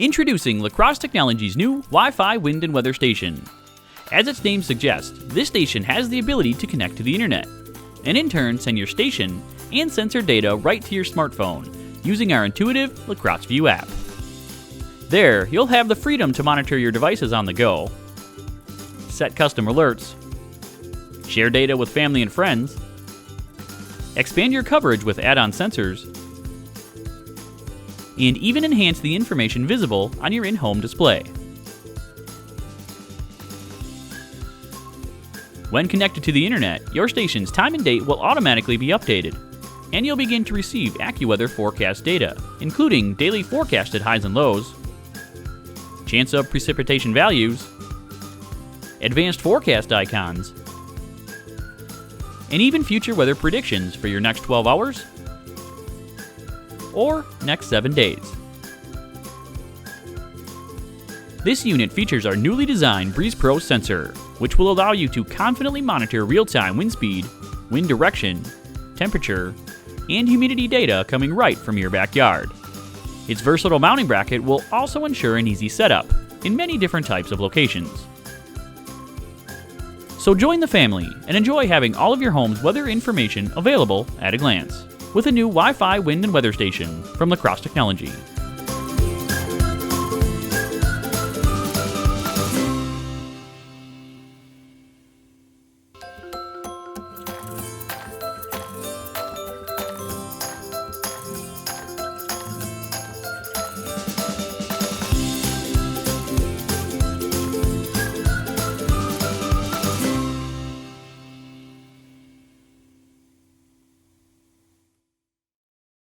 Introducing Lacrosse Technology's new Wi-Fi wind and weather station. As its name suggests, this station has the ability to connect to the internet, and in turn send your station and sensor data right to your smartphone using our intuitive Lacrosse View app. There, you'll have the freedom to monitor your devices on the go, set custom alerts, share data with family and friends, expand your coverage with add-on sensors, and even enhance the information visible on your in-home display. When connected to the internet, your station's time and date will automatically be updated, and you'll begin to receive AccuWeather forecast data, including daily forecasted highs and lows, chance of precipitation values, advanced forecast icons, and even future weather predictions for your next 12 hours or next 7 days. This unit features our newly designed Breeze Pro sensor, which will allow you to confidently monitor real-time wind speed, wind direction, temperature, and humidity data coming right from your backyard. Its versatile mounting bracket will also ensure an easy setup in many different types of locations. So join the family and enjoy having all of your home's weather information available at a glance with a new Wi-Fi wind and weather station from Crosse Technology.